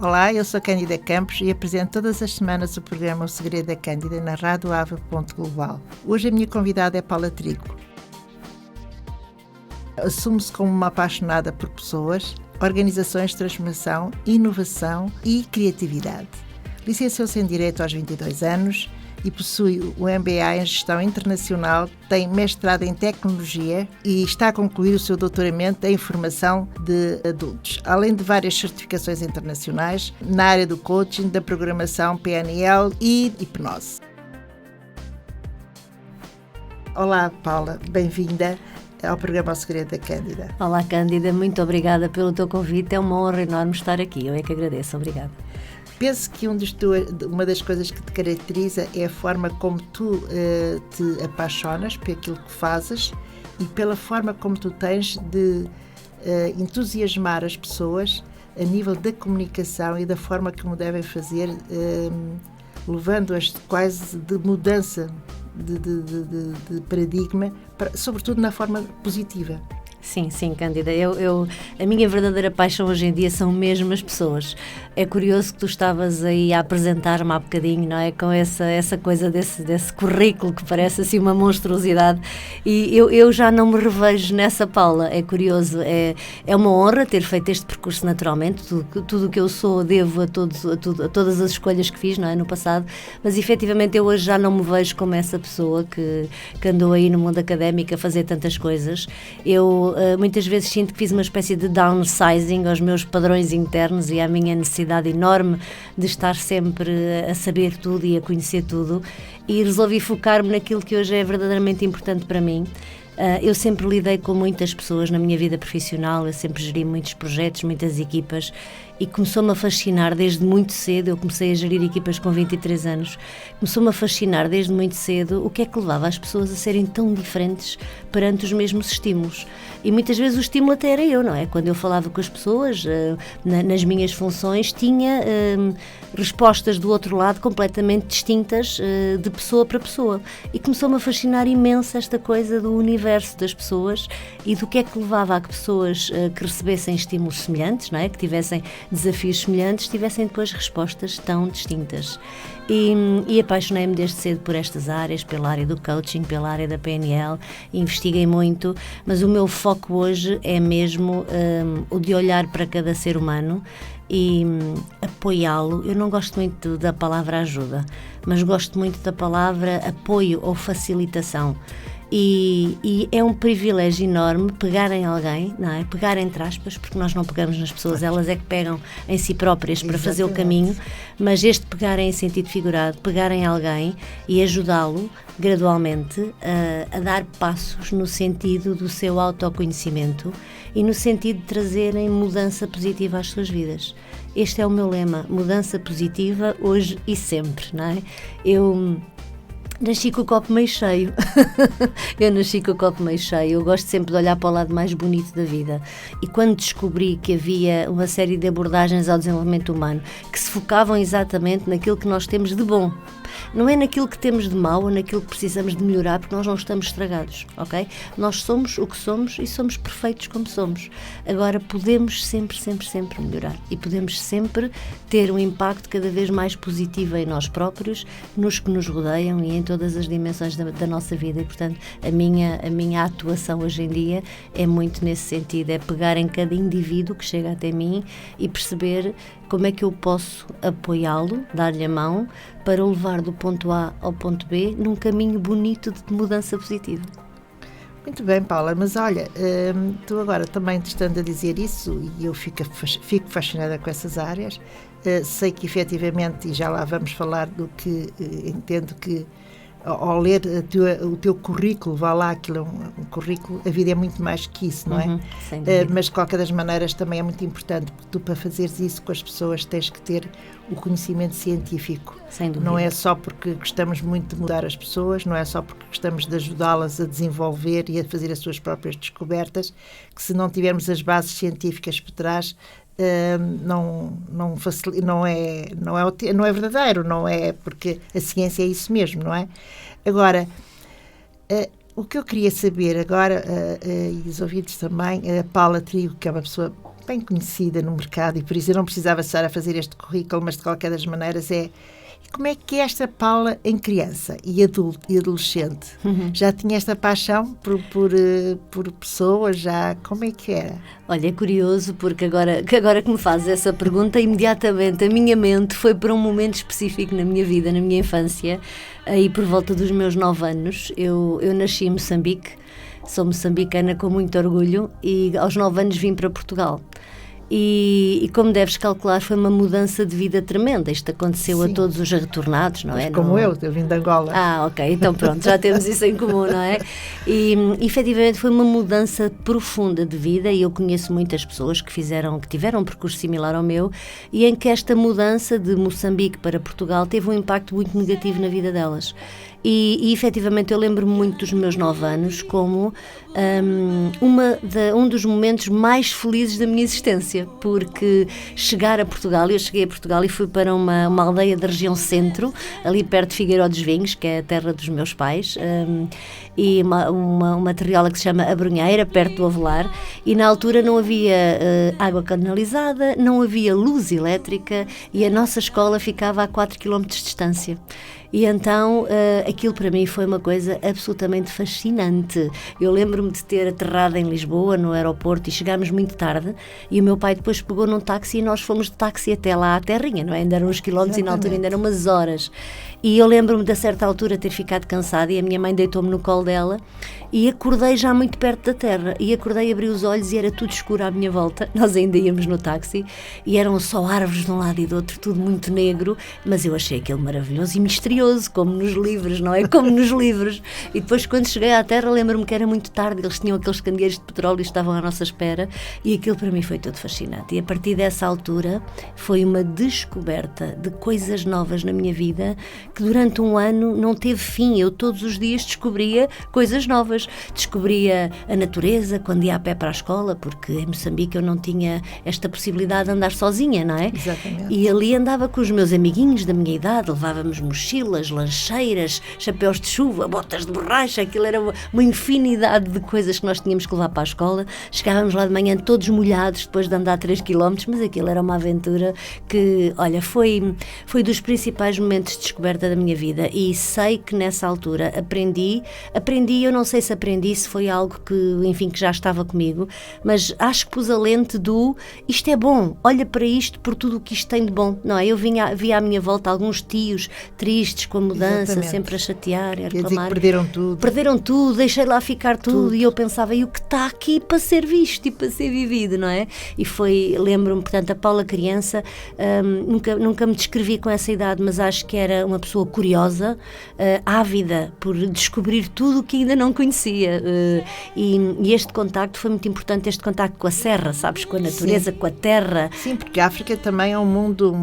Olá, eu sou Cândida Campos e apresento todas as semanas o programa O Segredo da Cândida na Rádio Ava.global. Hoje a minha convidada é Paula Trigo. Assume-se como uma apaixonada por pessoas, organizações de transformação, inovação e criatividade. Licenciou-se em Direito aos 22 anos e possui o MBA em Gestão Internacional, tem mestrado em Tecnologia e está a concluir o seu doutoramento em Formação de Adultos, além de várias certificações internacionais na área do coaching, da programação PNL e hipnose. Olá, Paula, bem-vinda ao programa O Segredo da Cândida. Olá, Cândida, muito obrigada pelo teu convite, é uma honra enorme estar aqui, eu é que agradeço, obrigada. Penso que uma das coisas que te caracteriza é a forma como tu te apaixonas por aquilo que fazes e pela forma como tu tens de entusiasmar as pessoas a nível da comunicação e da forma como devem fazer, levando-as quase de mudança de paradigma, sobretudo na forma positiva. Sim, Cândida, a minha verdadeira paixão hoje em dia são mesmo as pessoas. É curioso que tu estavas aí a apresentar-me há bocadinho, não é? Com essa coisa desse currículo que parece assim uma monstruosidade, e eu já não me revejo nessa Paula. É curioso, é uma honra ter feito este percurso naturalmente, tudo o que eu sou devo a todas as escolhas que fiz, não é? No passado, mas efetivamente eu hoje já não me vejo como essa pessoa que andou aí no mundo académico a fazer tantas coisas. Eu muitas vezes sinto que fiz uma espécie de downsizing aos meus padrões internos e à minha necessidade enorme de estar sempre a saber tudo e a conhecer tudo, e resolvi focar-me naquilo que hoje é verdadeiramente importante para mim. Eu sempre lidei com muitas pessoas na minha vida profissional, eu sempre geri muitos projetos, muitas equipas, e começou-me a fascinar desde muito cedo. Eu comecei a gerir equipas com 23 anos, começou-me a fascinar desde muito cedo o que é que levava as pessoas a serem tão diferentes perante os mesmos estímulos. E muitas vezes o estímulo até era eu, não é? Quando eu falava com as pessoas, nas minhas funções, tinha respostas do outro lado completamente distintas de pessoa para pessoa. E começou-me a fascinar imenso esta coisa do universo das pessoas e do que é que levava a que pessoas que recebessem estímulos semelhantes, não é? Que tivessem desafios semelhantes, tivessem depois respostas tão distintas. E apaixonei-me desde cedo por estas áreas, pela área do coaching, pela área da PNL, investiguei muito, mas o meu foco hoje é mesmo o de olhar para cada ser humano e apoiá-lo. Eu não gosto muito da palavra ajuda, mas gosto muito da palavra apoio ou facilitação. E é um privilégio enorme pegar em alguém, não é? Pegar entre aspas, porque nós não pegamos nas pessoas, elas é que pegam em si próprias para fazer o caminho, mas este pegar em sentido figurado, pegar em alguém e ajudá-lo gradualmente a dar passos no sentido do seu autoconhecimento e no sentido de trazerem mudança positiva às suas vidas. Este é o meu lema, mudança positiva hoje e sempre, não é? Eu nasci com o copo meio cheio. Eu gosto sempre de olhar para o lado mais bonito da vida. E quando descobri que havia uma série de abordagens ao desenvolvimento humano que se focavam exatamente naquilo que nós temos de bom, não é naquilo que temos de mau ou naquilo que precisamos de melhorar, porque nós não estamos estragados, ok? Nós somos o que somos e somos perfeitos como somos. Agora podemos sempre melhorar e podemos sempre ter um impacto cada vez mais positivo em nós próprios, nos que nos rodeiam e em todas as dimensões da nossa vida. E portanto a minha atuação hoje em dia é muito nesse sentido, é pegar em cada indivíduo que chega até mim e perceber como é que eu posso apoiá-lo, dar-lhe a mão para o levar do ponto A ao ponto B num caminho bonito de mudança positiva. Muito bem, Paula, mas olha, tu agora também te estando a dizer isso e eu fico fascinada com essas áreas, sei que efetivamente, e já lá vamos falar do que entendo que ao ler o teu currículo, vá lá, aquilo é um currículo, a vida é muito mais que isso, não é? Sem dúvida. Mas de qualquer das maneiras também é muito importante, porque tu para fazeres isso com as pessoas tens que ter o conhecimento científico. Sem dúvida. Não é só porque gostamos muito de mudar as pessoas, não é só porque gostamos de ajudá-las a desenvolver e a fazer as suas próprias descobertas, que se não tivermos as bases científicas por trás, não é verdadeiro, não é, porque a ciência é isso mesmo, não é? Agora, O que eu queria saber agora, e os ouvintes também, a Paula Trigo, que é uma pessoa bem conhecida no mercado, e por isso eu não precisava estar a fazer este currículo, mas de qualquer das maneiras como é que é esta Paula em criança e adolescente? Já tinha esta paixão por pessoas? Como é que era? Olha, é curioso porque agora que me fazes essa pergunta, imediatamente a minha mente foi para um momento específico na minha vida, na minha infância, aí por volta dos meus 9 anos. Eu nasci em Moçambique, sou moçambicana com muito orgulho e aos 9 anos vim para Portugal. E como deves calcular, foi uma mudança de vida tremenda. Isto aconteceu a todos os retornados, não é? Como eu vim de Angola. Ok, então pronto, já temos isso em comum, não é? E efetivamente foi uma mudança profunda de vida, e eu conheço muitas pessoas que tiveram um percurso similar ao meu, e em que esta mudança de Moçambique para Portugal teve um impacto muito negativo na vida delas. E efetivamente eu lembro-me muito dos meus 9 anos como um dos momentos mais felizes da minha existência, porque eu cheguei a Portugal e fui para uma aldeia da região centro, ali perto de Figueiró dos Vinhos, que é a terra dos meus pais, e uma terriola que se chama A Brunheira, perto do Avelar, e na altura não havia água canalizada, não havia luz elétrica, e a nossa escola ficava a 4 km de distância. E então aquilo para mim foi uma coisa absolutamente fascinante. Eu lembro-me de ter aterrado em Lisboa, no aeroporto, e chegámos muito tarde, e o meu pai depois pegou num táxi e nós fomos de táxi até lá à terrinha, não é? Ainda eram uns quilómetros. Exatamente. E na altura ainda eram umas horas. E eu lembro-me de a certa altura ter ficado cansada, e a minha mãe deitou-me no colo dela, e acordei já muito perto da terra, e acordei, abri os olhos e era tudo escuro à minha volta. Nós ainda íamos no táxi e eram só árvores de um lado e do outro, tudo muito negro, mas eu achei aquilo maravilhoso e misterioso, como nos livros, não é? Como nos livros. E depois, quando cheguei à terra, lembro-me que era muito tarde, eles tinham aqueles candeeiros de petróleo e estavam à nossa espera, e aquilo para mim foi tudo fascinante. E a partir dessa altura foi uma descoberta de coisas novas na minha vida, que durante um ano não teve fim. Eu todos os dias descobria coisas novas. Descobria a natureza quando ia a pé para a escola, porque em Moçambique eu não tinha esta possibilidade de andar sozinha, não é? Exatamente. E ali andava com os meus amiguinhos da minha idade, levávamos mochilas, lancheiras, chapéus de chuva, botas de borracha, aquilo era uma infinidade de coisas que nós tínhamos que levar para a escola. Chegávamos lá de manhã todos molhados depois de andar 3 km, mas aquilo era uma aventura que, olha, foi dos principais momentos de descoberta da minha vida, e sei que nessa altura aprendi, eu não sei se foi algo que, enfim, que já estava comigo, mas acho que pus a lente isto é bom, olha para isto por tudo o que isto tem de bom, não é? Eu via à minha volta alguns tios tristes com a mudança. Exatamente. Sempre a chatear, a reclamar. Perderam tudo, deixei lá ficar tudo. E eu pensava, e o que está aqui para ser visto e para ser vivido, não é? E lembro-me, portanto, a Paula criança, nunca me descrevi com essa idade, mas acho que era uma pessoa curiosa, ávida por descobrir tudo o que ainda não conhecia, e este contacto foi muito importante, este contacto com a serra, sabes, com a natureza. Sim. Com a terra. Sim, porque a África também é um mundo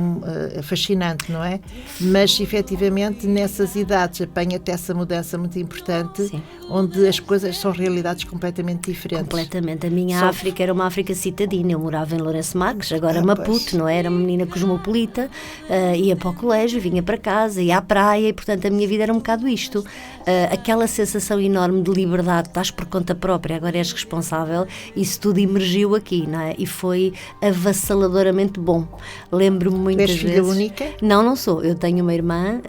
fascinante, não é? Mas efetivamente nessas idades apanha-te essa mudança muito importante. Sim. Onde as coisas são realidades completamente diferentes. Completamente. A minha África era uma África citadina. Eu morava em Lourenço Marques, agora Maputo, não é? Era uma menina cosmopolita, ia para o colégio, vinha para casa, ia à praia, e portanto a minha vida era um bocado isto. Aquela sensação enorme de liberdade, estás por conta própria, agora és responsável, isso tudo emergiu aqui, não é? E foi avassaladoramente bom. Lembro-me muitas vezes... És filha única? Não sou. Eu tenho uma irmã.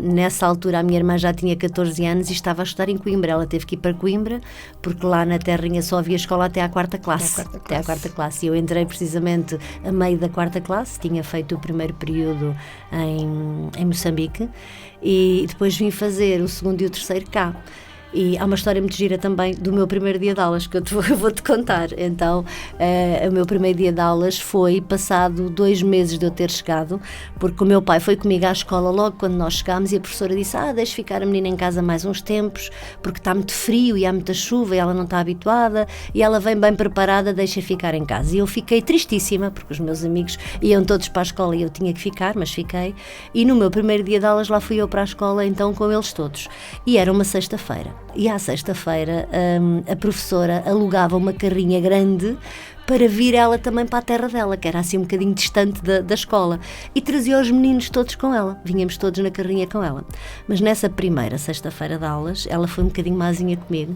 Nessa altura a minha irmã já tinha 14 anos e estava a estudar em Coimbra. Ela teve que ir para Coimbra, porque lá na terrinha só havia escola até à 4ª classe. Até à 4ª classe. E eu entrei precisamente a meio da 4ª classe, tinha feito o primeiro período em Moçambique, e depois vim fazer o 2º e o 3º cá. E há uma história muito gira também do meu primeiro dia de aulas, que eu vou-te contar. Então, o meu primeiro dia de aulas foi passado 2 meses de eu ter chegado, porque o meu pai foi comigo à escola logo quando nós chegámos, e a professora disse, deixe ficar a menina em casa mais uns tempos, porque está muito frio e há muita chuva e ela não está habituada, e ela vem bem preparada, deixa ficar em casa. E eu fiquei tristíssima, porque os meus amigos iam todos para a escola e eu tinha que ficar, mas fiquei. E no meu primeiro dia de aulas lá fui eu para a escola, então, com eles todos. E era uma sexta-feira. E à sexta-feira a professora alugava uma carrinha grande para vir ela também para a terra dela, que era assim um bocadinho distante da escola, e trazia os meninos todos com ela, vínhamos todos na carrinha com ela. Mas nessa primeira sexta-feira de aulas, ela foi um bocadinho mazinha comigo,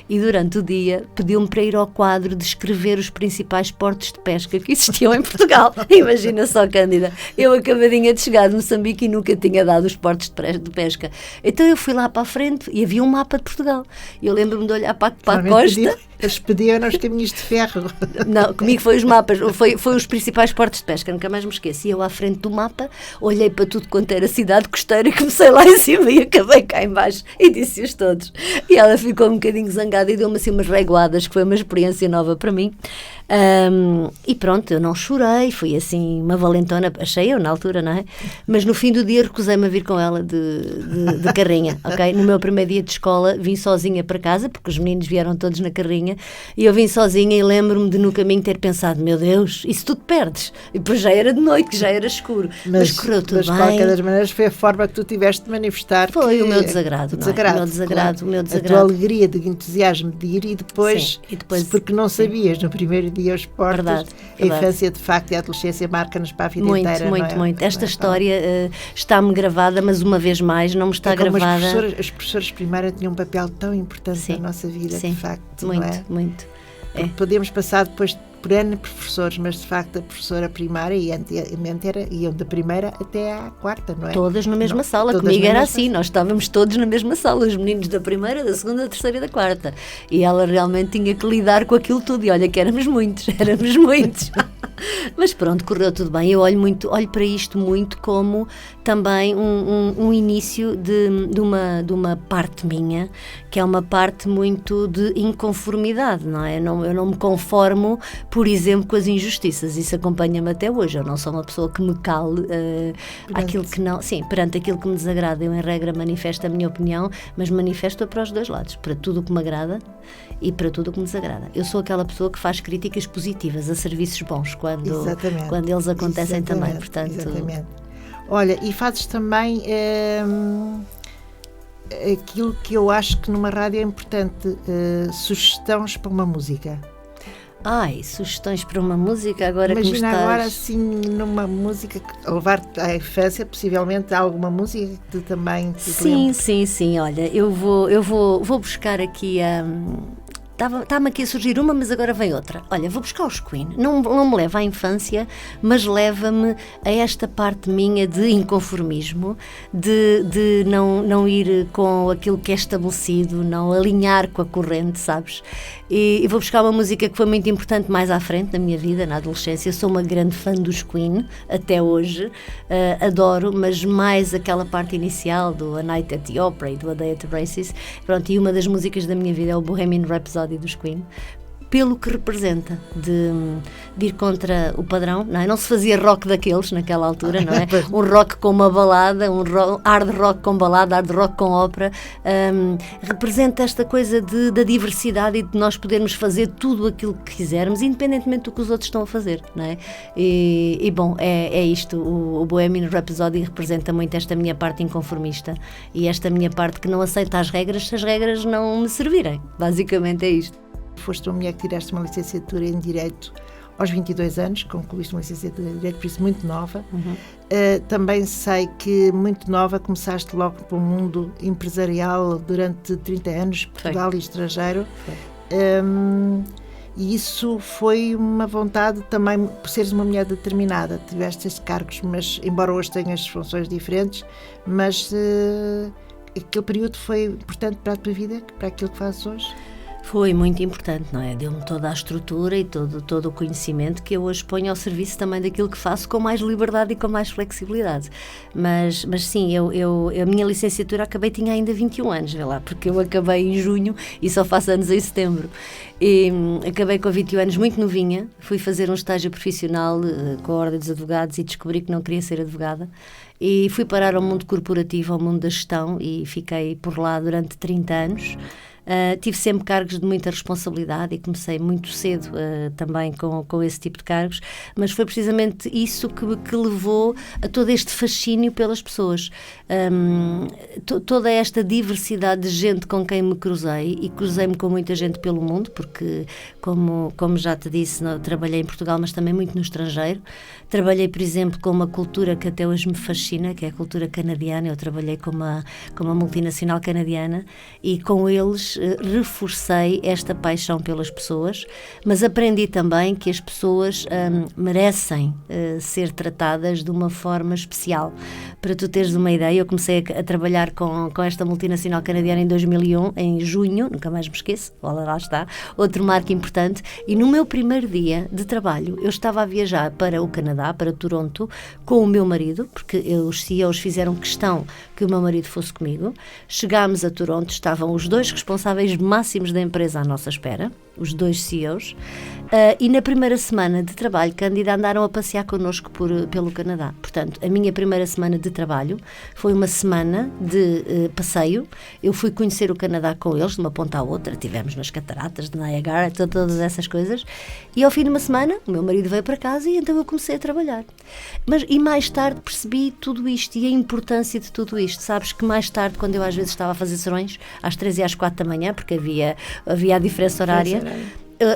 e durante o dia pediu-me para ir ao quadro descrever os principais portos de pesca que existiam em Portugal. Imagina só, Cândida, eu acabadinha de chegar de Moçambique e nunca tinha dado os portos de pesca. Então eu fui lá para a frente e havia um mapa de Portugal. Eu lembro-me de olhar para a costa. Eles pediam os caminhos de ferro. Não, comigo foi os mapas, foi os principais portos de pesca, nunca mais me esqueço. E eu à frente do mapa, olhei para tudo quanto era cidade costeira e comecei lá em cima e acabei cá em baixo e disse-os todos. E ela ficou um bocadinho zangada e deu-me assim umas reguadas, que foi uma experiência nova para mim. E pronto, eu não chorei, fui assim uma valentona, achei eu na altura, não é? Mas no fim do dia recusei-me a vir com ela de carrinha, ok? No meu primeiro dia de escola vim sozinha para casa, porque os meninos vieram todos na carrinha, e eu vim sozinha e lembro-me de no caminho ter pensado, meu Deus, isso tu te perdes. E depois já era de noite, que já era escuro, mas correu tudo bem. Mas de qualquer das maneiras foi a forma que tu tiveste de manifestar. Foi o meu desagrado, não é? O meu desagrado. A tua alegria, de entusiasmo de ir e depois porque não sabias no primeiro dia os portos, verdade. A infância de facto e a adolescência marca-nos para a vida inteira. Muito. Esta história está-me gravada, mas uma vez mais não me está gravada. As professoras primárias tinham um papel tão importante na nossa vida, de facto. Muito. Podemos passar depois por N professores, mas de facto a professora primária e antigamente iam da primeira até à quarta, não é? Todas na mesma sala, comigo era assim, nós estávamos todos na mesma sala, os meninos da primeira, da segunda, da terceira e da quarta. E ela realmente tinha que lidar com aquilo tudo, e olha que éramos muitos. Mas pronto, correu tudo bem. Eu olho para isto muito como também um início de uma parte minha, que é uma parte muito de inconformidade, não é? Eu não me conformo, por exemplo, com as injustiças. Isso acompanha-me até hoje. Eu não sou uma pessoa que me cale perante aquilo que me desagrada. Eu, em regra, manifesto a minha opinião, mas manifesto-a para os dois lados, para tudo o que me agrada e para tudo o que me desagrada. Eu sou aquela pessoa que faz críticas positivas a serviços bons, quando eles acontecem também. Portanto, exatamente. Olha, e fazes também aquilo que eu acho que numa rádio é importante, sugestões para uma música. Sugestões para uma música agora. Imagina que me estás... agora assim numa música que levar-te à infância, possivelmente há alguma música que tu também te lembres. Sim, olha, eu vou buscar aqui Está-me aqui a surgir uma, mas agora vem outra. Olha, vou buscar os Queen. Não me leva à infância, mas leva-me a esta parte minha de inconformismo, de não ir com aquilo que é estabelecido, não alinhar com a corrente, sabes? E vou buscar uma música que foi muito importante mais à frente na minha vida, na adolescência. Sou uma grande fã dos Queen, até hoje. Adoro, mas mais aquela parte inicial do A Night at the Opera e do A Day at the Races. Pronto, e uma das músicas da minha vida é o Bohemian Rhapsody dos Queen, pelo que representa de ir contra o padrão, não é? Não se fazia rock daqueles naquela altura, não é? Um rock com uma balada, hard rock com balada, hard rock com ópera, representa esta coisa da diversidade e de nós podermos fazer tudo aquilo que quisermos, independentemente do que os outros estão a fazer, não é? E bom, é isto, o Bohemian Rhapsody representa muito esta minha parte inconformista e esta minha parte que não aceita as regras se as regras não me servirem. Basicamente é isto. Foste uma mulher que tiraste uma licenciatura em Direito aos 22 anos, concluíste uma licenciatura em Direito, por isso muito nova. Também sei que muito nova começaste logo para o mundo empresarial durante 30 anos, Portugal e estrangeiro. E isso foi uma vontade também, por seres uma mulher determinada. Tiveste estes cargos, mas embora hoje tenhas funções diferentes, mas aquele período foi importante para a tua vida, para aquilo que fazes hoje? Foi muito importante, não é? Deu-me toda a estrutura e todo o conhecimento que eu hoje ponho ao serviço também daquilo que faço com mais liberdade e com mais flexibilidade. Mas sim, a minha licenciatura tinha ainda 21 anos, vê lá, porque eu acabei em junho e só faço anos em setembro. E acabei com 21 anos muito novinha, fui fazer um estágio profissional com a Ordem dos Advogados e descobri que não queria ser advogada. E fui parar ao mundo corporativo, ao mundo da gestão e fiquei por lá durante 30 anos. Tive sempre cargos de muita responsabilidade e comecei muito cedo também com esse tipo de cargos, mas foi precisamente isso que levou a todo este fascínio pelas pessoas. Toda esta diversidade de gente com quem me cruzei, e cruzei-me com muita gente pelo mundo, porque, como já te disse, trabalhei em Portugal, mas também muito no estrangeiro. Trabalhei, por exemplo, com uma cultura que até hoje me fascina, que é a cultura canadiana. Eu trabalhei com uma multinacional canadiana e com eles reforcei esta paixão pelas pessoas, mas aprendi também que as pessoas merecem ser tratadas de uma forma especial. Para tu teres uma ideia, eu comecei a trabalhar com esta multinacional canadiana em 2001, em junho, nunca mais me esqueço, lá está, outro marco importante, e no meu primeiro dia de trabalho, eu estava a viajar para o Canadá, para Toronto, com o meu marido, porque os CEOs fizeram questão que o meu marido fosse comigo. Chegámos a Toronto, estavam os 2 responsáveis máximos da empresa à nossa espera, os 2 CEOs, e na primeira semana de trabalho, Cândida, andaram a passear connosco pelo Canadá. Portanto, a minha primeira semana de trabalho foi uma semana de passeio. Eu fui conhecer o Canadá com eles, de uma ponta à outra, estivemos nas cataratas de Niagara, todas essas coisas, e ao fim de uma semana, o meu marido veio para casa e então eu comecei a trabalhar. E mais tarde percebi tudo isto e a importância de tudo isto. Sabes que mais tarde, quando eu às vezes estava a fazer serões, às 3 e às 4 da manhã, porque havia a diferença horária,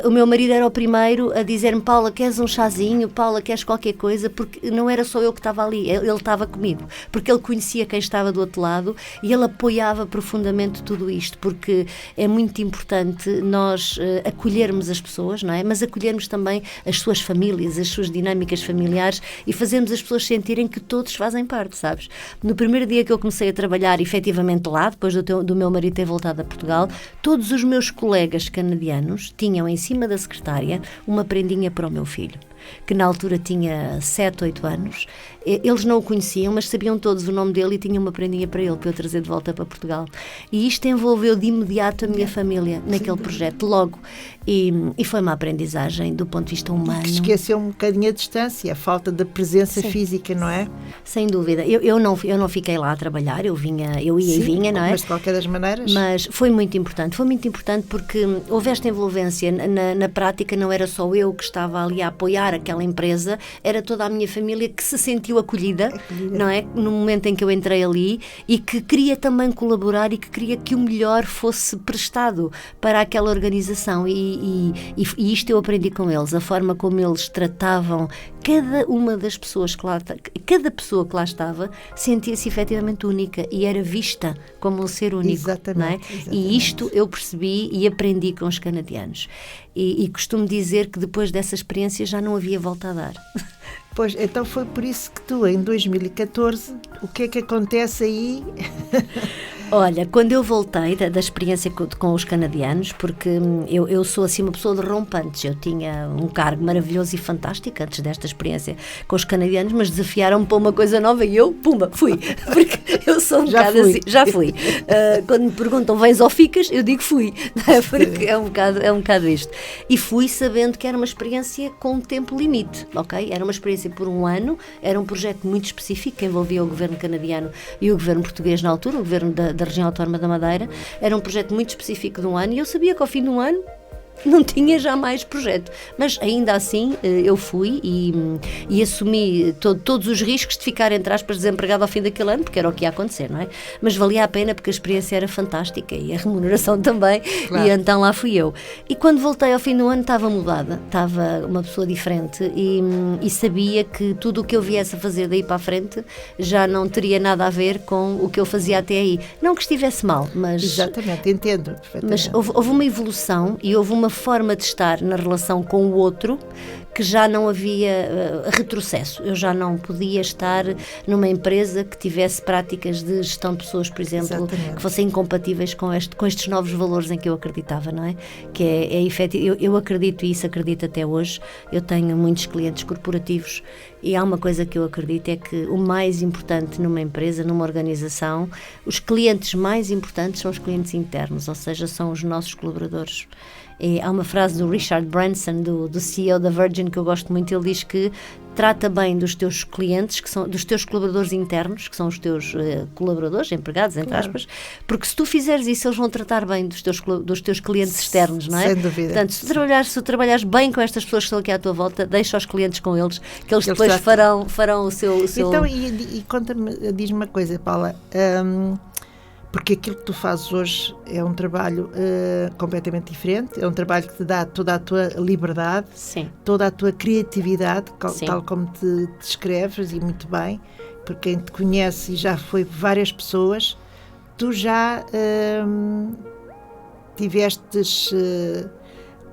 o meu marido era o primeiro a dizer-me: Paula, queres um chazinho? Paula, queres qualquer coisa? Porque não era só eu que estava ali, ele estava comigo, porque ele conhecia quem estava do outro lado e ele apoiava profundamente tudo isto, porque é muito importante nós acolhermos as pessoas, não é? Mas acolhermos também as suas famílias, as suas dinâmicas familiares, e fazermos as pessoas sentirem que todos fazem parte, sabes? No primeiro dia que eu comecei a trabalhar efetivamente lá, depois do meu marido ter voltado a Portugal, todos os meus colegas canadianos tinham em cima da secretária uma prendinha para o meu filho, que na altura tinha 7, 8 anos. Eles não o conheciam, mas sabiam todos o nome dele e tinham uma prendinha para ele, para eu trazer de volta para Portugal. E isto envolveu de imediato a minha família naquele projeto, logo. E foi uma aprendizagem do ponto de vista humano. Que esqueceu um bocadinho a distância, a falta da presença física, não é? Sem dúvida. Eu não fiquei lá a trabalhar, eu ia e vinha, não é? Mas de qualquer das maneiras. Mas foi muito importante porque houve esta envolvência. Na prática não era só eu que estava ali a apoiar aquela empresa, era toda a minha família que se sentiu acolhida, não é? No momento em que eu entrei ali, e que queria também colaborar e que queria que o melhor fosse prestado para aquela organização, e isto eu aprendi com eles, a forma como eles tratavam cada uma das pessoas que lá, cada pessoa que lá estava sentia-se efetivamente única e era vista como um ser único. Exatamente, não é? exatamente. E isto eu percebi e aprendi com os canadianos. E costumo dizer que depois dessa experiência já não havia volta a dar. Pois, então foi por isso que tu, em 2014, o que é que acontece aí? Olha, quando eu voltei da experiência com os canadianos, porque eu sou assim uma pessoa de rompantes, eu tinha um cargo maravilhoso e fantástico antes desta experiência com os canadianos, mas desafiaram-me para uma coisa nova e eu, pumba, fui, porque eu sou um bocado assim, já fui. Quando me perguntam, vens ou ficas, eu digo fui, porque é um bocado isto. E fui sabendo que era uma experiência com um tempo limite, ok? Era uma experiência por um ano, era um projeto muito específico que envolvia o governo canadiano e o governo português na altura, o governo da região autónoma da Madeira. Era um projeto muito específico de um ano e eu sabia que ao fim de um ano não tinha já mais projeto, mas ainda assim eu fui e assumi todos os riscos de ficar, entre aspas, desempregado ao fim daquele ano, porque era o que ia acontecer, não é? Mas valia a pena porque a experiência era fantástica e a remuneração também, claro. E então lá fui eu. E quando voltei ao fim do ano estava mudada, estava uma pessoa diferente e sabia que tudo o que eu viesse a fazer daí para a frente já não teria nada a ver com o que eu fazia até aí. Não que estivesse mal, mas... Exatamente, entendo perfeitamente. Mas houve uma evolução e houve uma forma de estar na relação com o outro que já não havia retrocesso. Eu já não podia estar numa empresa que tivesse práticas de gestão de pessoas, por exemplo, exatamente, que fossem incompatíveis com estes novos valores em que eu acreditava, não é? Que é efetivo. Eu acredito, e isso acredito até hoje. Eu tenho muitos clientes corporativos e há uma coisa que eu acredito, é que o mais importante numa empresa, numa organização, os clientes mais importantes são os clientes internos, ou seja, são os nossos colaboradores. E há uma frase do Richard Branson, do CEO da Virgin que eu gosto muito, ele diz que trata bem dos teus clientes, que são dos teus colaboradores internos, que são os teus colaboradores, empregados, entre aspas, porque se tu fizeres isso, eles vão tratar bem dos teus clientes externos, não é? Sem dúvida. Portanto, se tu trabalhares bem com estas pessoas que estão aqui à tua volta, deixa os clientes com eles, que eles depois farão o seu... Então, e conta-me, diz-me uma coisa, Paula, porque aquilo que tu fazes hoje é um trabalho completamente diferente, é um trabalho que te dá toda a tua liberdade, sim, toda a tua criatividade, sim, tal como te descreves, e muito bem, porque quem te conhece e já foi várias pessoas, tu já tivestes,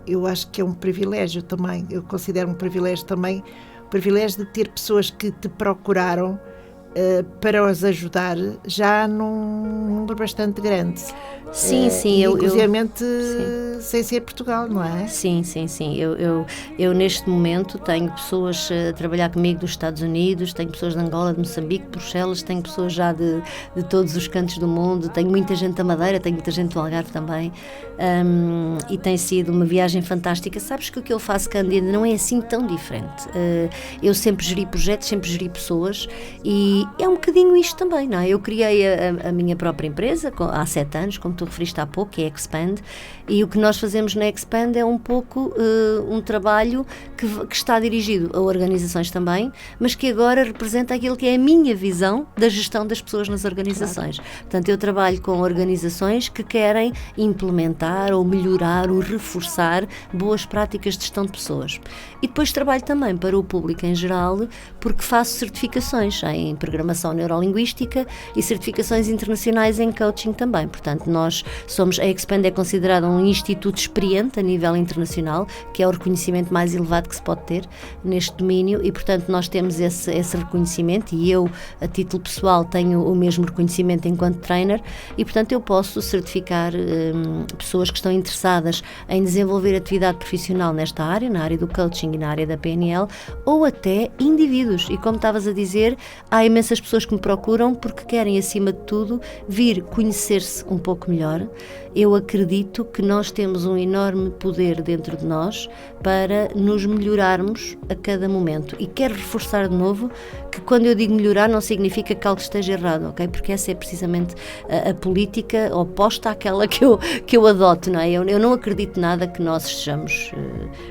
eu acho que é um privilégio também, eu considero um privilégio também, o privilégio de ter pessoas que te procuraram para os ajudar já num número bastante grande. Sim, sim. Inclusivamente sem ser Portugal, não é? Sim. Eu neste momento tenho pessoas a trabalhar comigo dos Estados Unidos, tenho pessoas de Angola, de Moçambique, de Bruxelas, tenho pessoas já de todos os cantos do mundo, tenho muita gente da Madeira, tenho muita gente do Algarve também, e tem sido uma viagem fantástica. Sabes que o que eu faço, Cândida, não é assim tão diferente. Eu sempre geri projetos, sempre geri pessoas, e é um bocadinho isto também, não é? Eu criei a minha própria empresa há 7 anos, como tu referiste há pouco, que é a Expand, e o que nós fazemos na Expand é um pouco um trabalho que está dirigido a organizações também, mas que agora representa aquilo que é a minha visão da gestão das pessoas nas organizações. Claro. Portanto, eu trabalho com organizações que querem implementar ou melhorar ou reforçar boas práticas de gestão de pessoas. E depois trabalho também para o público em geral, porque faço certificações em programação neurolinguística e certificações internacionais em coaching também. Portanto, a Expand é considerada um instituto experiente a nível internacional, que é o reconhecimento mais elevado que se pode ter neste domínio, e portanto nós temos esse reconhecimento, e eu, a título pessoal, tenho o mesmo reconhecimento enquanto trainer, e portanto eu posso certificar pessoas que estão interessadas em desenvolver atividade profissional nesta área, na área do coaching e na área da PNL, ou até indivíduos. E como estavas a dizer, há imensas pessoas que me procuram porque querem, acima de tudo, vir conhecer-se um pouco melhor. Eu acredito que nós temos um enorme poder dentro de nós para nos melhorarmos a cada momento. E quero reforçar de novo que quando eu digo melhorar não significa que algo esteja errado, ok? Porque essa é precisamente a política oposta àquela que eu adoto, não é? Eu não acredito nada que nós estejamos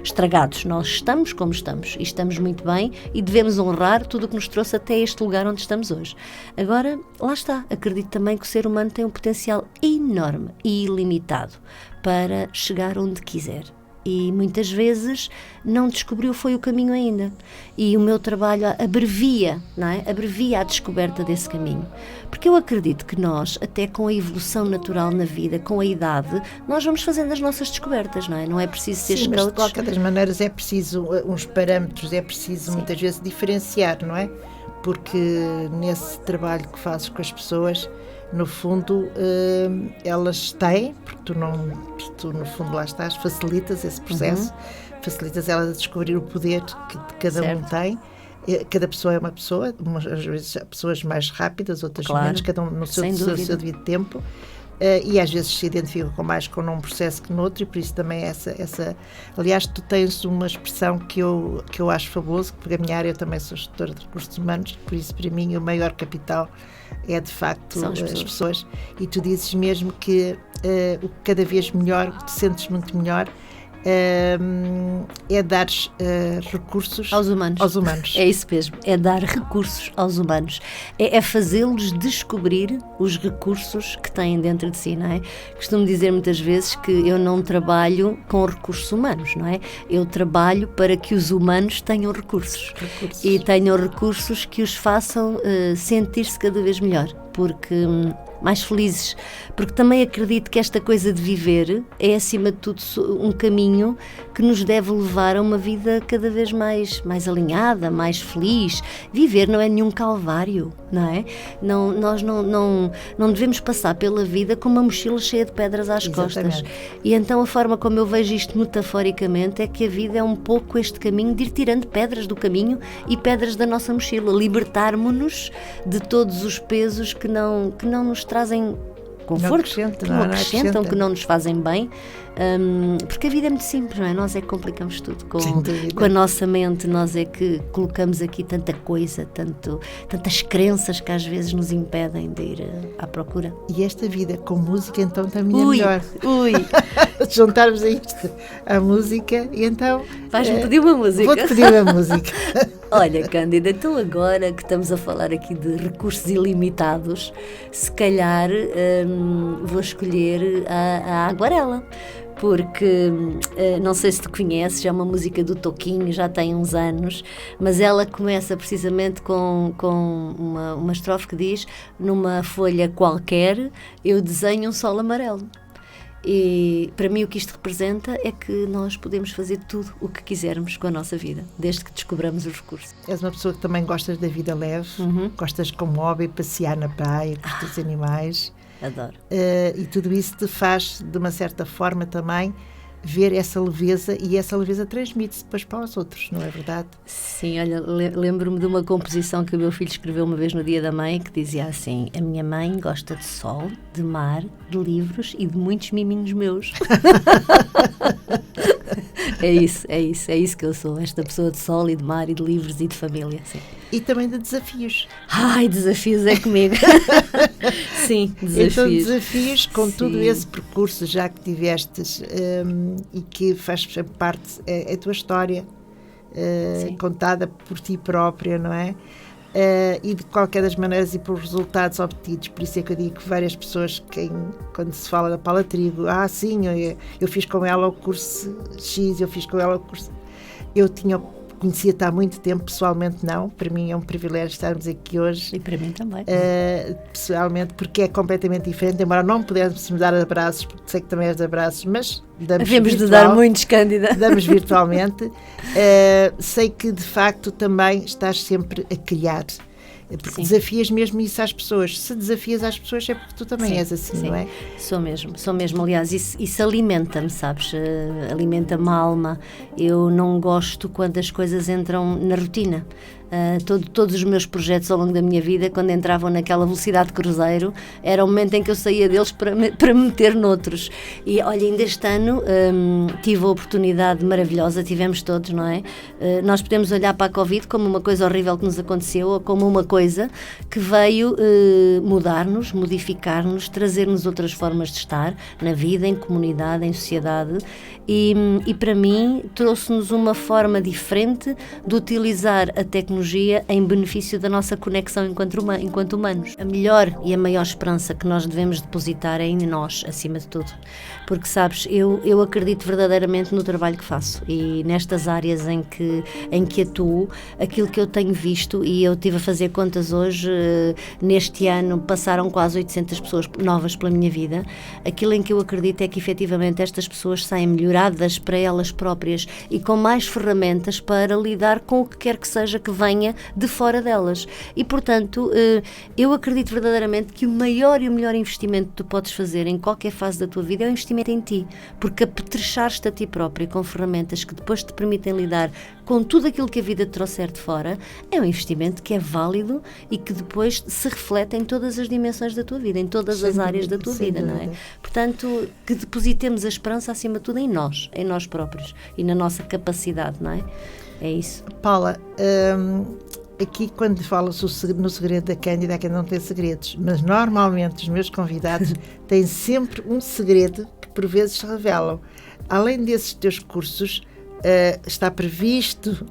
estragados. Nós estamos como estamos e estamos muito bem, e devemos honrar tudo o que nos trouxe até este lugar onde estamos hoje. Agora, lá está. Acredito também que o ser humano tem um potencial enorme e ilimitado para chegar onde quiser. E muitas vezes não descobriu foi o caminho ainda. E o meu trabalho abrevia, não é? Abrevia a descoberta desse caminho. Porque eu acredito que nós, até com a evolução natural na vida, com a idade, nós vamos fazendo as nossas descobertas, não é? Não é preciso ser coaches. Mas de qualquer das maneiras é preciso uns parâmetros, é preciso muitas vezes diferenciar, não é? Porque nesse trabalho que fazes com as pessoas, no fundo, elas têm, porque tu no fundo lá estás, facilitas esse processo, facilitas elas a descobrir o poder que cada um tem. Cada pessoa é uma pessoa, às vezes há pessoas mais rápidas, outras menos, cada um no seu devido tempo. E às vezes se identificam com num processo que noutro, e por isso também essa... Aliás, tu tens uma expressão que eu acho fabuloso, porque a minha área, eu também sou gestora de recursos humanos, por isso para mim o maior capital é de facto as pessoas, e tu dizes mesmo que cada vez melhor, te sentes muito melhor, é dar recursos aos humanos. É isso mesmo, é dar recursos aos humanos, é fazê-los descobrir os recursos que têm dentro de si, não é? Costumo dizer muitas vezes que eu não trabalho com recursos humanos, não é? Eu trabalho para que os humanos tenham recursos. E tenham recursos que os façam sentir-se cada vez melhor, porque mais felizes, porque também acredito que esta coisa de viver é, acima de tudo, um caminho que nos deve levar a uma vida cada vez mais alinhada, mais feliz. Viver não é nenhum calvário, não é? Nós não devemos passar pela vida com uma mochila cheia de pedras às costas. E então a forma como eu vejo isto metaforicamente é que a vida é um pouco este caminho de ir tirando pedras do caminho e pedras da nossa mochila, libertarmos-nos de todos os pesos que não nos trazem conforto, que não acrescentam, que não nos fazem bem, Porque a vida é muito simples, não é? Nós é que complicamos tudo Sem dúvida. com a nossa mente, nós é que colocamos aqui tanta coisa, tantas crenças que às vezes nos impedem de ir à procura. E esta vida com música então também é melhor. Ui! Juntarmos a isto, a música, e então... Vais-me pedir uma música? Vou-te pedir a música. Olha, Cândida, então agora que estamos a falar aqui de recursos ilimitados, se calhar vou escolher a Aguarela, porque não sei se tu conheces, é uma música do Toquinho, já tem uns anos, mas ela começa precisamente com uma estrofe que diz: numa folha qualquer eu desenho um sol amarelo. E para mim o que isto representa é que nós podemos fazer tudo o que quisermos com a nossa vida, desde que descobramos os recursos. És uma pessoa que também gostas da vida leve, gostas como hobby passear na praia, com os animais. Adoro. E tudo isso te faz, de uma certa forma também, ver essa leveza, e essa leveza transmite-se depois para os outros, não é verdade? Sim, olha, lembro-me de uma composição que o meu filho escreveu uma vez no Dia da Mãe, que dizia assim: a minha mãe gosta de sol, de mar, de livros e de muitos miminhos meus. É isso que eu sou, esta pessoa de sol e de mar e de livros e de família, sim. E também de desafios. Ai, desafios é comigo. Sim, desafios. Então, desafios com Sim. todo esse percurso já que tivestes, e que faz parte, é a tua história, contada por ti própria, não é? E de qualquer das maneiras e por resultados obtidos. Por isso é que eu digo que várias pessoas, quando se fala da Paula Trigo, sim, eu fiz com ela o curso X, eu fiz com ela o curso... Conhecia-te há muito tempo, pessoalmente não. Para mim é um privilégio estarmos aqui hoje. E para mim também. Pessoalmente, porque é completamente diferente, embora não pudéssemos dar abraços, porque sei que também és de abraços, mas damos Havemos de dar muitos, Cândida. Damos virtualmente. Sei que, de facto, também estás sempre a criar. Porque desafias mesmo isso às pessoas. Se desafias às pessoas é porque tu também és assim, não é? Sou mesmo. Aliás, isso alimenta-me, sabes? Alimenta-me a alma. Eu não gosto quando as coisas entram na rotina. Todos os meus projetos ao longo da minha vida, quando entravam naquela velocidade de cruzeiro, era o momento em que eu saía deles para me meter noutros. E olha, ainda este ano tive a oportunidade maravilhosa, tivemos todos, não é? Nós podemos olhar para a Covid como uma coisa horrível que nos aconteceu, ou como uma coisa que veio mudar-nos, modificar-nos, trazer-nos outras formas de estar na vida, em comunidade, em sociedade. E para mim trouxe-nos uma forma diferente de utilizar a tecnologia em benefício da nossa conexão enquanto humanos. A melhor e a maior esperança que nós devemos depositar é em nós, acima de tudo. Porque, sabes, eu acredito verdadeiramente no trabalho que faço, e nestas áreas em que atuo, aquilo que eu tenho visto, e eu estive a fazer contas hoje, neste ano passaram quase 800 pessoas novas pela minha vida. Aquilo em que eu acredito é que efetivamente estas pessoas saem melhoradas para elas próprias e com mais ferramentas para lidar com o que quer que seja que venha de fora delas. E, portanto, eu acredito verdadeiramente que o maior e o melhor investimento que tu podes fazer em qualquer fase da tua vida é o investimento em ti, porque apetrechares-te a ti próprio com ferramentas que depois te permitem lidar com tudo aquilo que a vida te trouxer de fora, é um investimento que é válido e que depois se reflete em todas as dimensões da tua vida, em todas as áreas da tua vida, não é? Portanto, que depositemos a esperança acima de tudo em nós próprios e na nossa capacidade, não é? É isso. Paula, aqui quando falas no segredo da Cândida, a Cândida não tem segredos, mas normalmente os meus convidados têm sempre um segredo que por vezes se revelam. Além desses teus cursos, está previsto,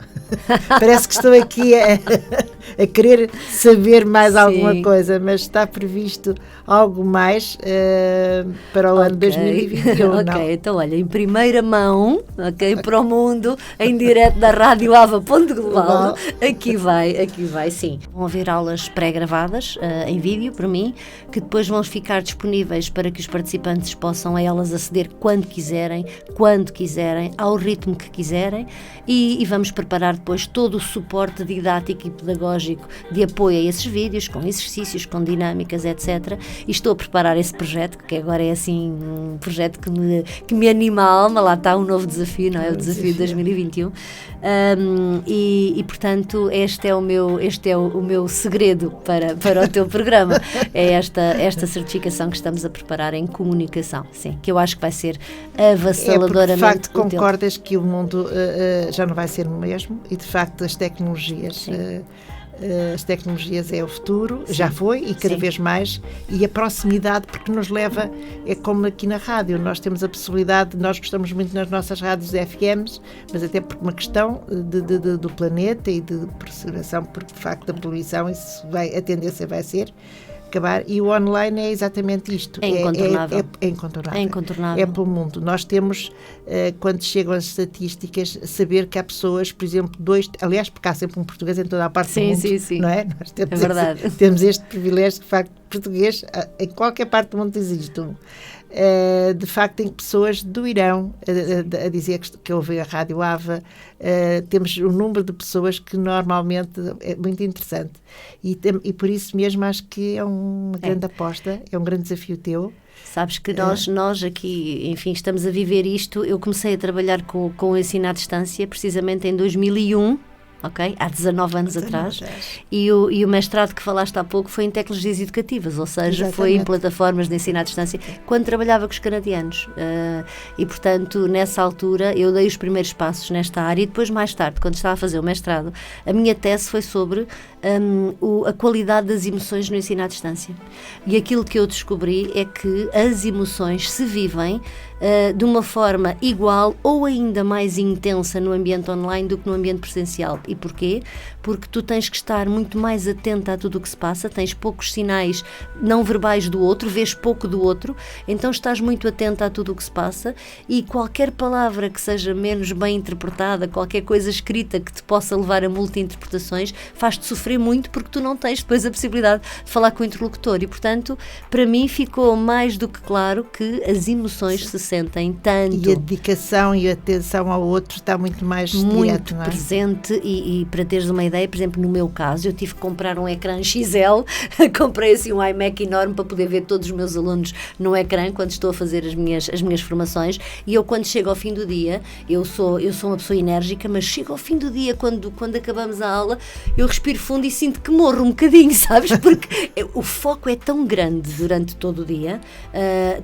parece que estou aqui a querer saber mais alguma coisa, mas está previsto algo mais para o ano 2021, não? Ok, então olha, em primeira mão, para o mundo, em direto da Rádio Ava Ponto Global, aqui vai, sim. Vão haver aulas pré-gravadas em vídeo, por mim, que depois vão ficar disponíveis para que os participantes possam a elas aceder quando quiserem, ao ritmo que quiserem, e vamos preparar depois todo o suporte didático e pedagógico de apoio a esses vídeos, com exercícios, com dinâmicas, etc. E estou a preparar esse projeto, que agora é assim um projeto que me anima a alma. Lá está um novo desafio, não é? O desafio de 2021. Portanto, este é o meu segredo para o teu programa. É esta certificação que estamos a preparar em comunicação, sim, que eu acho que vai ser avassaladoramente de facto útil. concordas que o mundo já não vai ser o mesmo, e de facto as tecnologias é o futuro, já foi, e cada vez mais, e a proximidade, porque nos leva, é como aqui na rádio, nós temos a possibilidade, nós gostamos muito nas nossas rádios FMs, mas até por uma questão do planeta e de preservação, porque de facto da poluição, a tendência vai ser acabar, e o online é exatamente isto. É incontornável. É incontornável. É incontornável. É pelo mundo. Nós temos, quando chegam as estatísticas, saber que há pessoas, por exemplo, aliás, porque há sempre um português em toda a parte do mundo, sim. não é? Nós temos é verdade. Temos este privilégio, de facto, português, em qualquer parte do mundo existe um. De facto, tem pessoas do Irão a dizer que ouvem a Rádio Ava. Temos um número de pessoas que normalmente é muito interessante, e por isso mesmo acho que é uma grande aposta, é um grande desafio teu. Sabes que nós aqui, enfim, estamos a viver isto. Eu comecei a trabalhar com o ensino à distância precisamente em 2001, ok? Há 19 anos atrás. E o mestrado que falaste há pouco foi em tecnologias educativas, ou seja, foi em plataformas de ensino à distância, quando trabalhava com os canadianos. E, portanto, nessa altura, eu dei os primeiros passos nesta área, e depois, mais tarde, quando estava a fazer o mestrado, a minha tese foi sobre a qualidade das emoções no ensino à distância. E aquilo que eu descobri é que as emoções se vivem de uma forma igual ou ainda mais intensa no ambiente online do que no ambiente presencial. E porquê? Porque tu tens que estar muito mais atenta a tudo o que se passa, tens poucos sinais não verbais do outro, vês pouco do outro, então estás muito atenta a tudo o que se passa, e qualquer palavra que seja menos bem interpretada, qualquer coisa escrita que te possa levar a multi-interpretações, faz-te sofrer muito, porque tu não tens depois a possibilidade de falar com o interlocutor. E, portanto, para mim ficou mais do que claro que as emoções se sentem tanto. E a dedicação e a atenção ao outro está muito mais direto, não é? Presente, e para teres uma ideia, por exemplo, no meu caso, eu tive que comprar um ecrã XL, comprei assim um iMac enorme para poder ver todos os meus alunos no ecrã quando estou a fazer as minhas formações, e eu, quando chego ao fim do dia, eu sou uma pessoa enérgica, mas chego ao fim do dia, quando acabamos a aula, eu respiro fundo e sinto que morro um bocadinho, sabes? Porque o foco é tão grande durante todo o dia,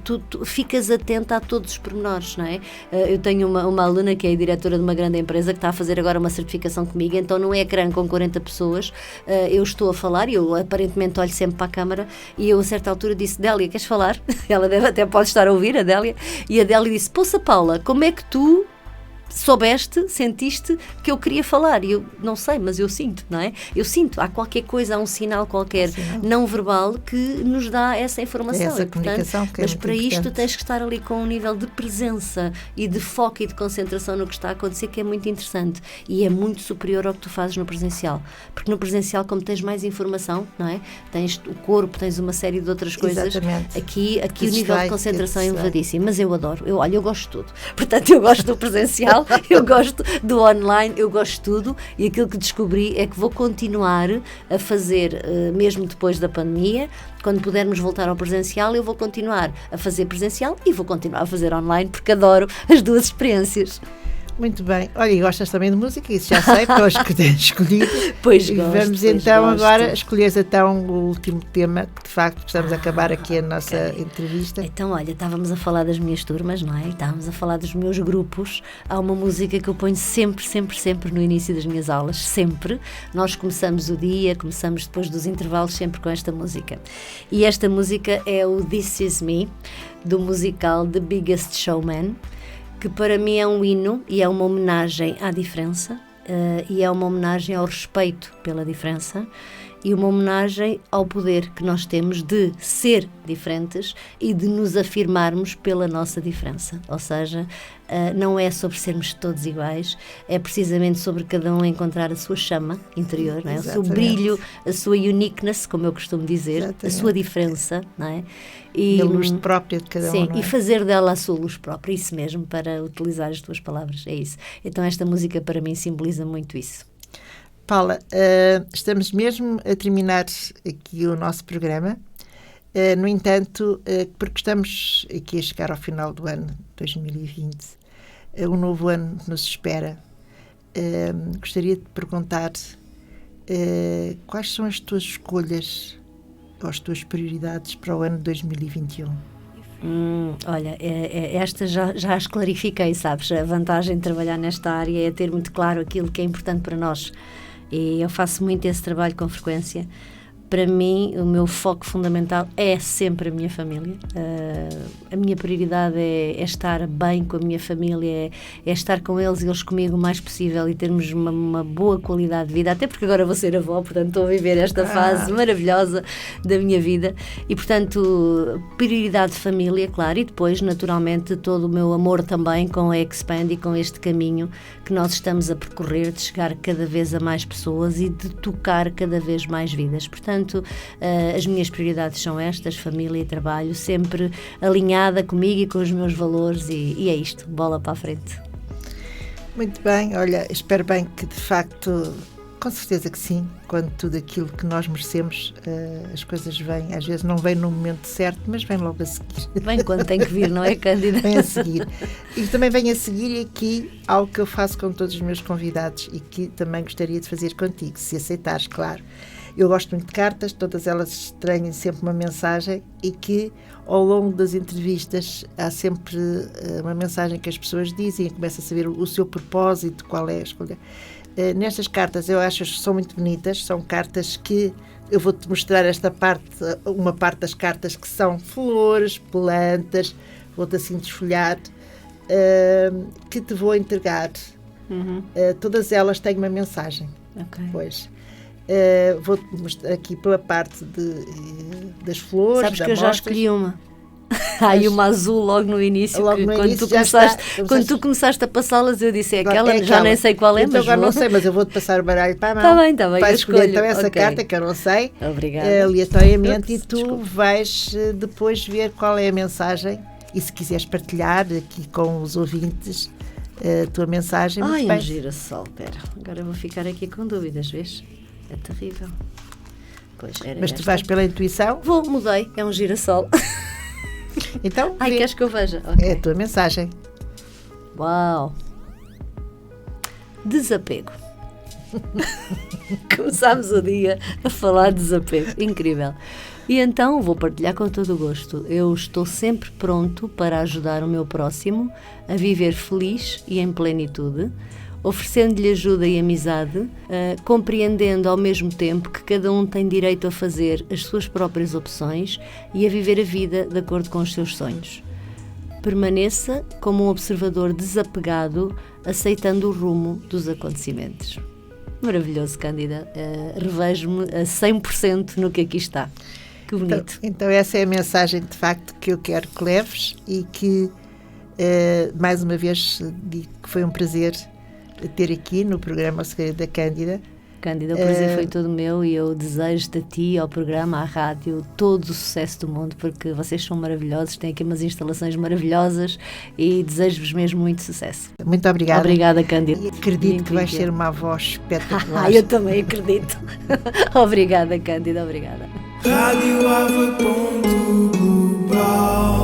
tu ficas atenta a todos os pormenores, não é? Eu tenho uma aluna que é a diretora de uma grande empresa que está a fazer agora uma certificação comigo, então no ecrã com 40 pessoas, eu estou a falar, e eu aparentemente olho sempre para a câmara, e eu a certa altura disse: Délia, queres falar? Ela até pode estar a ouvir, a Délia, e a Délia disse: poça Paula, como é que tu sentiste que eu queria falar? E eu não sei, mas eu sinto, não é? Eu sinto, há qualquer coisa, há um sinal qualquer não verbal que nos dá essa informação. Essa comunicação, portanto, mas para isto tens que estar ali com um nível de presença e de foco e de concentração no que está a acontecer, que é muito interessante, e é muito superior ao que tu fazes no presencial, porque no presencial, como tens mais informação, não é? Tens o corpo, tens uma série de outras coisas. Exatamente. Aqui o nível de concentração é elevadíssimo, mas eu adoro, eu gosto de tudo, portanto eu gosto do presencial, eu gosto do online, eu gosto de tudo, e aquilo que descobri é que vou continuar a fazer, mesmo depois da pandemia, quando pudermos voltar ao presencial, eu vou continuar a fazer presencial e vou continuar a fazer online, porque adoro as duas experiências. Muito bem. Olha, e gostas também de música? Isso já sei, porque eu tenho escolhido. Pois gosto. Vamos então agora escolher o último tema, que de facto estamos a acabar aqui a nossa entrevista. Então, olha, estávamos a falar das minhas turmas, não é? Estávamos a falar dos meus grupos. Há uma música que eu ponho sempre no início das minhas aulas, sempre. Nós começamos o dia, começamos depois dos intervalos sempre com esta música. E esta música é o This Is Me, do musical The Biggest Showman, que para mim é um hino e é uma homenagem à diferença, e é uma homenagem ao respeito pela diferença, e uma homenagem ao poder que nós temos de ser diferentes e de nos afirmarmos pela nossa diferença. Ou seja, não é sobre sermos todos iguais, é precisamente sobre cada um encontrar a sua chama interior, não é? O seu brilho, a sua uniqueness, como eu costumo dizer, exatamente, a sua diferença, não é? E a luz própria de cada um. Sim, não é? E fazer dela a sua luz própria, isso mesmo, para utilizar as tuas palavras, é isso. Então esta música para mim simboliza muito isso. Paula, estamos mesmo a terminar aqui o nosso programa. No entanto, porque estamos aqui a chegar ao final do ano 2020, um novo ano nos espera, gostaria de perguntar quais são as tuas escolhas ou as tuas prioridades para o ano 2021? Olha, esta já as clarifiquei, sabes? A vantagem de trabalhar nesta área é ter muito claro aquilo que é importante para nós. E eu faço muito esse trabalho com frequência. Para mim, o meu foco fundamental é sempre a minha família. A minha prioridade é estar bem com a minha família, é estar com eles e eles comigo o mais possível e termos uma boa qualidade de vida, até porque agora vou ser avó, portanto estou a viver esta fase maravilhosa da minha vida e, portanto, prioridade de família, claro, e depois, naturalmente, todo o meu amor também com a Expand e com este caminho que nós estamos a percorrer de chegar cada vez a mais pessoas e de tocar cada vez mais vidas. Portanto, as minhas prioridades são estas, família e trabalho, sempre alinhada comigo e com os meus valores e é isto, bola para a frente. Muito bem, olha, espero bem que de facto, com certeza que sim, quando tudo aquilo que nós merecemos, as coisas vêm, às vezes não vêm no momento certo, mas vem logo a seguir. Vem quando tem que vir, não é, Cândida? Vem a seguir. E também vem a seguir aqui algo que eu faço com todos os meus convidados e que também gostaria de fazer contigo, se aceitares, claro. Eu gosto muito de cartas, todas elas têm sempre uma mensagem e que ao longo das entrevistas há sempre uma mensagem que as pessoas dizem e começa a saber o seu propósito, qual é a escolha. Nestas cartas eu acho que são muito bonitas, são cartas que eu vou-te mostrar uma parte das cartas que são flores, plantas, vou-te assim desfolhar, que te vou entregar. Todas elas têm uma mensagem. Ok. Pois. Vou-te mostrar aqui pela parte das flores. Sabes que eu já escolhi uma. Há aí uma azul logo no início. Quando tu começaste a passá-las, eu disse: aquela, já nem sei qual é, então, mas agora não sei, mas eu vou-te passar o baralho para a mão. Está bem. Vais escolher então essa carta que eu não sei. Obrigada. Aleatoriamente, e tu vais depois ver qual é a mensagem. E se quiseres partilhar aqui com os ouvintes a tua mensagem. Ai, um girassol, espera. Agora eu vou ficar aqui com dúvidas, vês? É terrível. Pois, mas tu vais pela intuição? Mudei, é um girassol. Então, queres que eu veja? Okay. É a tua mensagem. Uau! Desapego. Começámos o dia a falar de desapego. Incrível. E então vou partilhar com todo o gosto. Eu estou sempre pronto para ajudar o meu próximo a viver feliz e em plenitude, oferecendo-lhe ajuda e amizade, compreendendo ao mesmo tempo que cada um tem direito a fazer as suas próprias opções e a viver a vida de acordo com os seus sonhos. Permaneça como um observador desapegado, aceitando o rumo dos acontecimentos. Maravilhoso, Cândida. Revejo-me a 100% no que aqui está. Que bonito. Então essa é a mensagem, de facto, que eu quero que leves e que, mais uma vez, digo que foi um prazer ter aqui no programa O Segredo da Cândida. Cândida, o prazer foi todo meu e eu desejo-te a ti, ao programa, à rádio, todo o sucesso do mundo, porque vocês são maravilhosos, têm aqui umas instalações maravilhosas e desejo-vos mesmo muito sucesso. Muito obrigada. Obrigada, Cândida. E acredito que vais ser uma avó espetacular. Eu também acredito. Obrigada, Cândida, obrigada. Rádio Ave. Global.